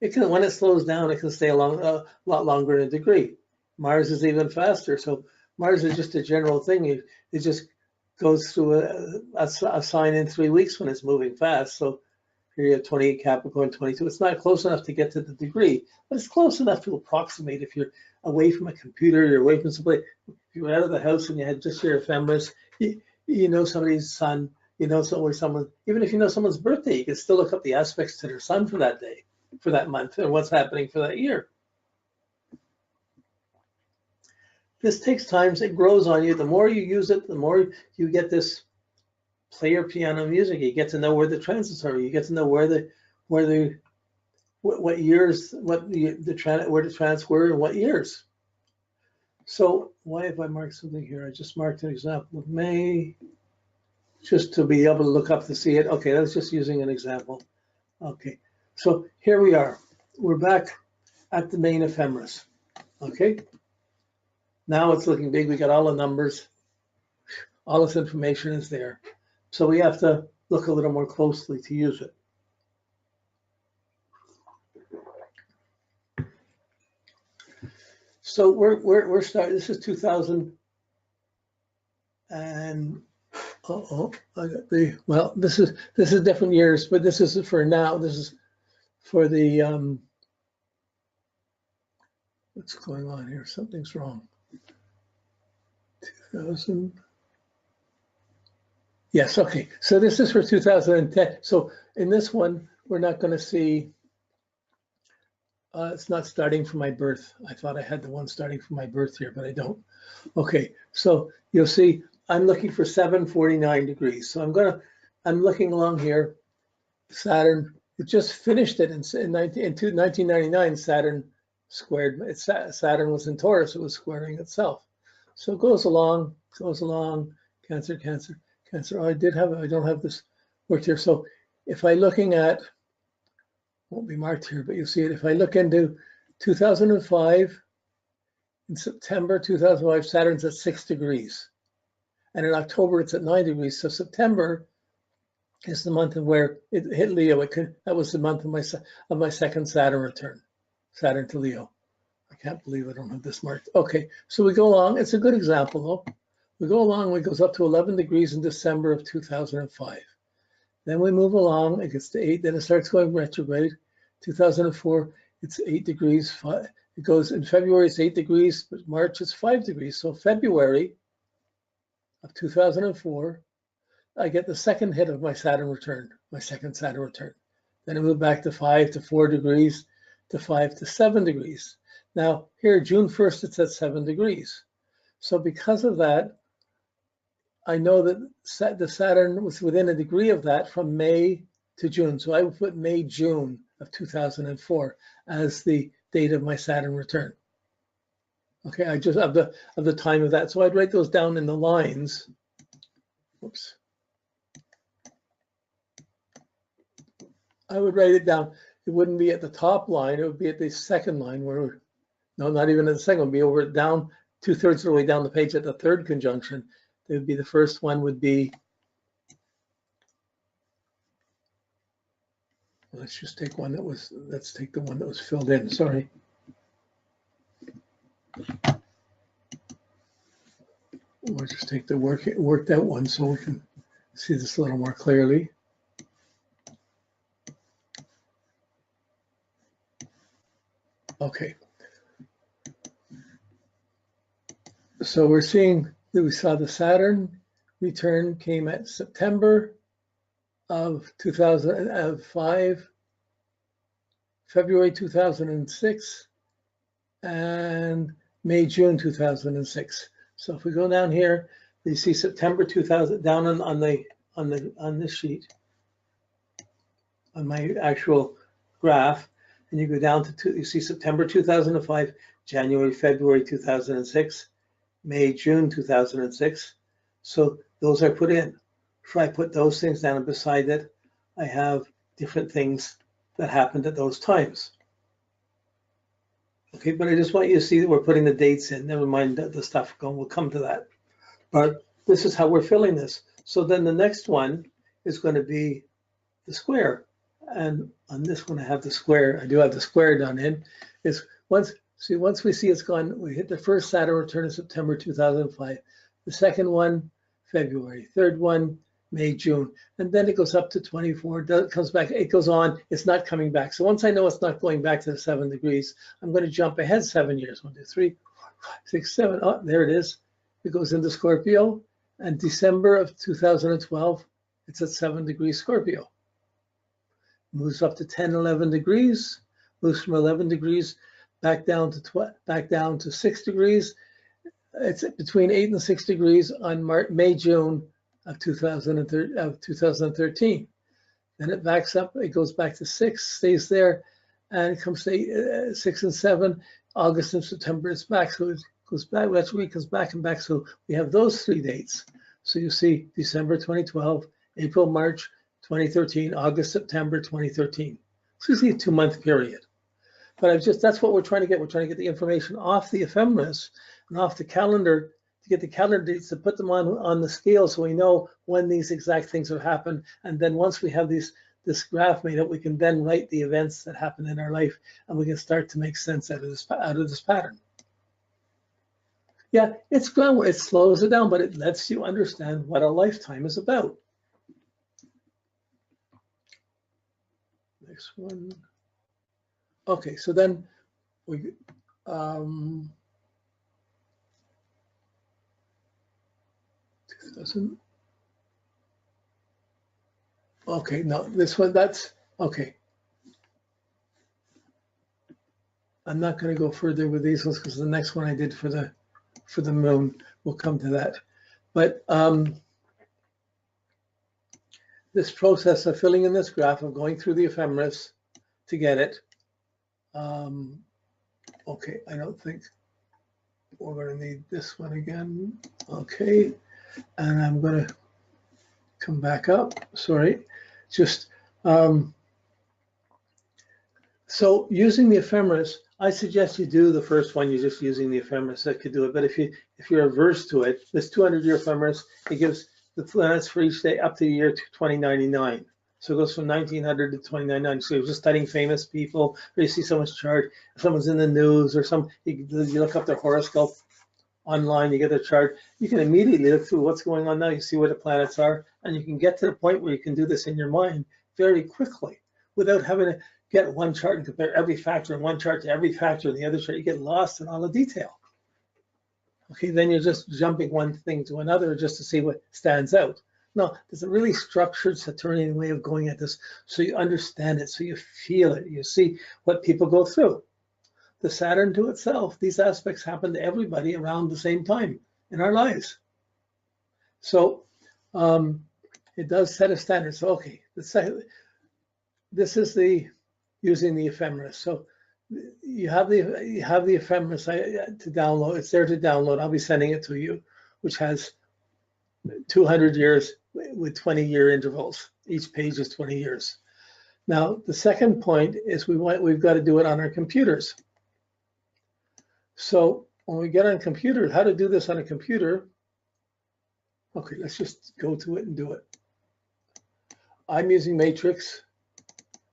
It can, when it slows down, it can stay a lot longer in a degree. Mars is even faster. So Mars is just a general thing. It just goes through a sign in 3 weeks when it's moving fast. So here you have 28 Capricorn, 22. It's not close enough to get to the degree, but it's close enough to approximate. If you're away from a computer, you're away from somebody, if you were out of the house and you had just your ephemeris, you know somebody's sun, you know somewhere someone, even if you know someone's birthday, you can still look up the aspects to their sun for that day, for that month, and what's happening for that year. This takes time, it grows on you. The more you use it, the more you get this player piano music. You get to know where the transits are. You get to know what years, where the transits were and what years. So why have I marked something here? I just marked an example of May, just to be able to look up to see it. Okay, that's just using an example. Okay, so here we are. We're back at the main ephemeris. Okay, now it's looking big. We got all the numbers. All this information is there. So we have to look a little more closely to use it. So we're starting. This is 2000 and I got the, well, this is different years, but this is for now. This is for the what's going on here? Something's wrong. 2000. Yes, okay. So this is for 2010. So in this one, we're not going to see. It's not starting from my birth. I thought I had the one starting from my birth here, but I don't. Okay, so you'll see I'm looking for 749 degrees. So I'm looking along here. Saturn, it just finished it in 1999. Saturn squared. Saturn was in Taurus. It was squaring itself. So it goes along. Cancer, Cancer, Cancer. Oh, I don't have this worked here. So if I'm looking at, won't be marked here, but you'll see it. If I look into 2005, in September 2005, Saturn's at 6 degrees. And in October, it's at 9 degrees. So September is the month of where it hit Leo. That was the month of my second Saturn return, Saturn to Leo. I can't believe I don't have this marked. Okay, so we go along. It's a good example, though. We go along, it goes up to 11 degrees in December of 2005. Then we move along, it gets to 8, then it starts going retrograde. 2004, it's 8 degrees. It goes in February, it's 8 degrees, but March, it's 5 degrees. So February of 2004, I get the second hit of my Saturn return, my second Saturn return. Then I move back to 5 to 4 degrees, to 5 to 7 degrees. Now here, June 1st, it's at 7 degrees. So because of that, I know that the Saturn was within a degree of that from May to June. So I would put May, June of 2004 as the date of my Saturn return. Okay, I just of the time of that. So I'd write those down in the lines. Whoops. I would write it down. It wouldn't be at the top line. It would be at the second line where, no, not even at the second. It would be over down 2/3 of the way down the page at the third conjunction. It would be the first one would be, let's just take one that was, let's take the one that was filled in, sorry. We'll just take the worked out one so we can see this a little more clearly. Okay. So we're seeing that we saw the Saturn return came at September of 2005, February 2006, and May, June 2006. So if we go down here, you see September 2000 down on this sheet, on my actual graph, and you go down to you see September 2005, January, February 2006. May, June 2006. So those are put in. If I put those things down and beside it, I have different things that happened at those times. Okay, but I just want you to see that we're putting the dates in. Never mind the stuff going, we'll come to that. But this is how we're filling this. So then the next one is going to be the square and on this one I have the square. I do have the square done in. Is once we see it's gone, we hit the first Saturn return in September 2005, the second one February, third one May, June, and then it goes up to 24. It comes back. It goes on. It's not coming back. So once I know it's not going back to the 7 degrees, I'm going to jump ahead 7 years. 1, 2, 3, 4, 5, 6, 7. Oh, there it is. It goes into Scorpio, and December of 2012, it's at 7 degrees Scorpio. Moves up to 10, 11 degrees. Moves from 11 degrees back down to 6 degrees. It's between 8 and 6 degrees on May, June of 2013. Then it backs up. It goes back to 6, stays there, and it comes to 6 and 7. August and September, it's back. So it goes back. That's where it comes back and back. So we have those 3 dates. So you see December 2012, April, March 2013, August, September 2013. So you see a 2-month period. But that's what we're trying to get. We're trying to get the information off the ephemeris and off the calendar, to get the calendar dates, to put them on the scale so we know when these exact things have happened. And then once we have this graph made up, we can then write the events that happen in our life, and we can start to make sense out of this pattern. Yeah, it slows it down, but it lets you understand what a lifetime is about. Next one. Okay, so then we okay, no, this one, that's okay. I'm not going to go further with these ones because the next one I did for the moon, we'll come to that. But this process of filling in this graph, of going through the ephemeris to get it. Okay, I don't think we're going to need this one again. Okay, and I'm going to come back up. Sorry, just so using the ephemeris, I suggest you do the first one. You're just using the ephemeris. That could do it. But if you're averse to it, this 200-year ephemeris, it gives the planets for each day up to the year 2099. So it goes from 1900 to 2099. So you're just studying famous people, or you see someone's chart, if someone's in the news, or you look up their horoscope online, you get their chart. You can immediately look through what's going on now. You see where the planets are, and you can get to the point where you can do this in your mind very quickly without having to get one chart and compare every factor in one chart to every factor in the other chart. You get lost in all the detail. Okay, then you're just jumping one thing to another just to see what stands out. No, there's a really structured Saturnian way of going at this, so you understand it, so you feel it, you see what people go through. The Saturn to itself, these aspects happen to everybody around the same time in our lives. So it does set a standard. So okay, this is using the ephemeris. So you have the ephemeris to download. It's there to download. I'll be sending it to you, which has 200 years with 20-year intervals. Each page is 20 years. Now, the second point is we've got to do it on our computers. So when we get on computers, how to do this on a computer? Okay, let's just go to it and do it. I'm using Matrix,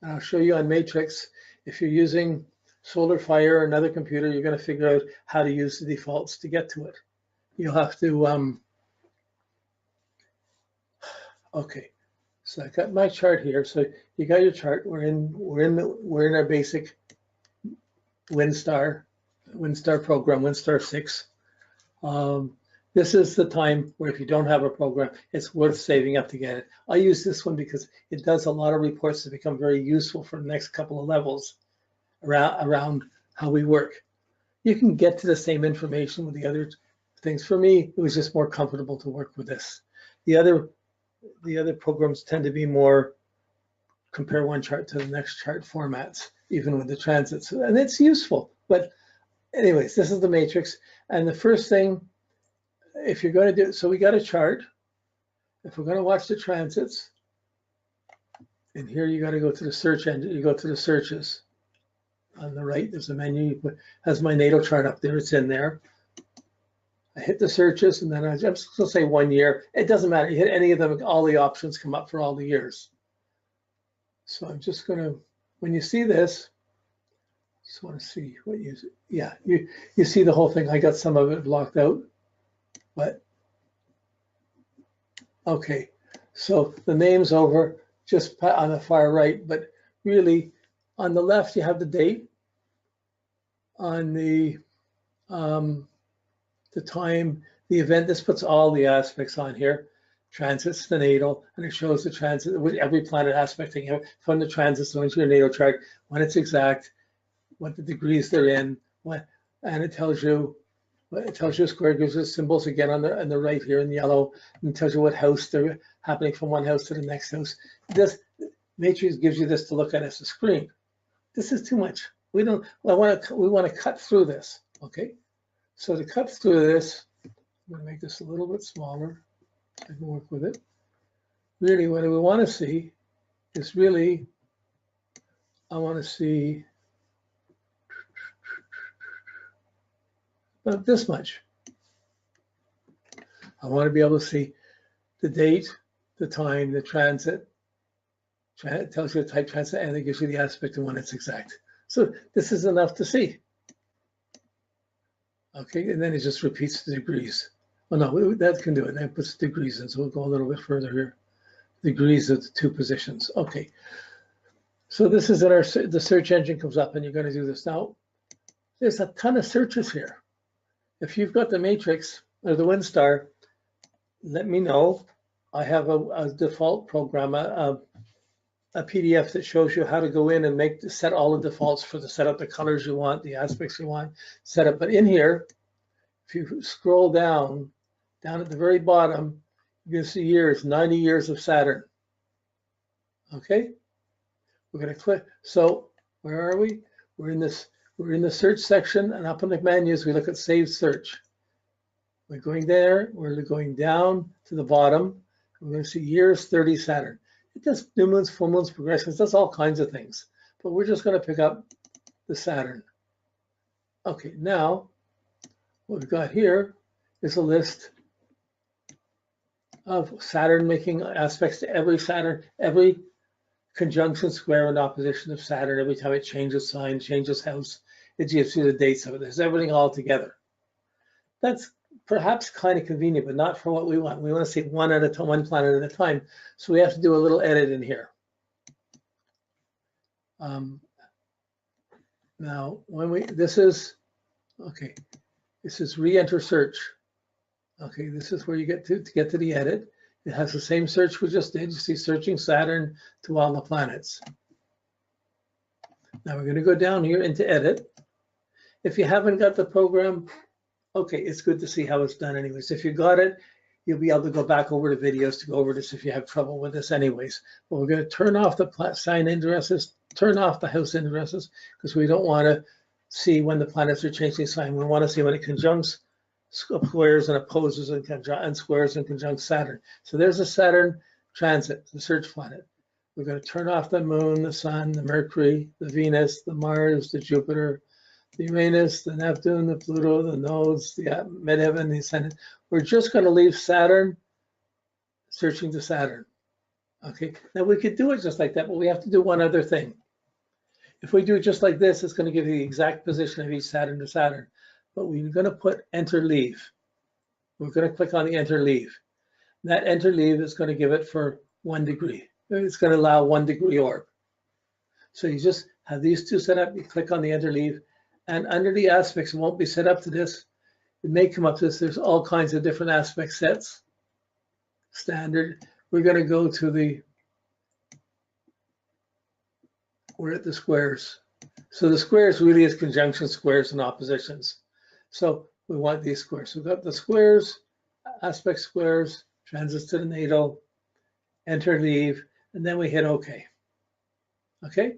and I'll show you on Matrix. If you're using SolarFire or another computer, you're going to figure out how to use the defaults to get to it. You'll have to okay, so I got my chart here. So you got your chart. We're in our basic WinStar program, WinStar 6. This is the time where if you don't have a program, it's worth saving up to get it. I use this one because it does a lot of reports that become very useful for the next couple of levels around how we work. You can get to the same information with the other things. For me, it was just more comfortable to work with this. The other programs tend to be more compare one chart to the next chart formats, even with the transits, and it's useful. But anyways, this is the matrix, and the first thing, if you're going to do, so we got a chart. If we're going to watch the transits, and here you got to go to the search engine. You go to the searches. On the right, there's a menu. Has my natal chart up there. It's in there. I hit the searches, and then I'm just going to say 1 year. It doesn't matter. You hit any of them, all the options come up for all the years. So I'm just going to, when you see this, just want to see what you, yeah, you see the whole thing. I got some of it blocked out, but okay. So the name's over just on the far right, but really on the left you have the date. On the time, the event. This puts all the aspects on here. Transits, the natal, and it shows the transit with every planet aspecting it from the transits into your natal chart, when it's exact, what the degrees they're in, and it tells you square, gives you symbols again on the right here in yellow, and tells you what house they're happening from one house to the next house. This matrix gives you this to look at as a screen. This is too much. We want to cut through this. Okay, so to cut through this, I'm going to make this a little bit smaller. I can work with it. Really, what we want to see is really, I want to see about this much. I want to be able to see the date, the time, the transit. It tells you the type transit, and it gives you the aspect of when it's exact. So this is enough to see. Okay, and then it just repeats the degrees. Oh no, that can do it. That puts degrees in, so we'll go a little bit further here. Degrees of the two positions. Okay, so this is in the search engine comes up, and you're going to do this. Now, there's a ton of searches here. If you've got the matrix or the WinStar, let me know. I have a default program, a PDF that shows you how to go in and set all the defaults for the setup, the colors you want, the aspects you want, set up. But in here, if you scroll down at the very bottom, you can see years, 90 years of Saturn. Okay, we're going to click. So where are we? We're in the search section, and up in the menus, we look at Save Search. We're going there. We're going down to the bottom. We're going to see years 30 Saturn. It does new moons, full moons, progressions, does all kinds of things. But we're just going to pick up the Saturn. Okay, now what we've got here is a list of Saturn making aspects to every Saturn, every conjunction, square, and opposition of Saturn. Every time it changes sign, changes house, it gives you the dates of it. There's everything all together. That's perhaps kind of convenient, but not for what we want. We want to see one at a time, one planet at a time. So we have to do a little edit in here. Now, this is re-enter search. Okay, this is where you get to the edit. It has the same search we just did. You see searching Saturn to all the planets. Now we're going to go down here into edit. If you haven't got the program, okay, it's good to see how it's done anyways. If you got it, you'll be able to go back over the videos to go over this if you have trouble with this anyways. But we're going to turn off the sign addresses, turn off the house addresses, because we don't want to see when the planets are changing sign. We want to see when it conjuncts squares and opposes and squares and conjuncts Saturn. So there's a Saturn transit, the search planet. We're going to turn off the moon, the sun, the Mercury, the Venus, the Mars, the Jupiter, the Uranus, the Neptune, the Pluto, the nodes, the midheaven, the ascendant. We're just going to leave Saturn, searching to Saturn. Okay, now we could do it just like that, but we have to do one other thing. If we do it just like this, it's going to give you the exact position of each Saturn to Saturn. But we're going to put enter leave. We're going to click on the enter leave. That enter leave is going to give it for 1 degree. It's going to allow 1 degree orb. So you just have these two set up. You click on the enter leave. And under the aspects, it won't be set up to this. It may come up to this. There's all kinds of different aspect sets. Standard. We're going to go to we're at the squares. So the squares really is conjunction squares and oppositions. So we want these squares. So we've got the squares, aspect squares, transits to the natal, enter leave, and then we hit OK. Okay?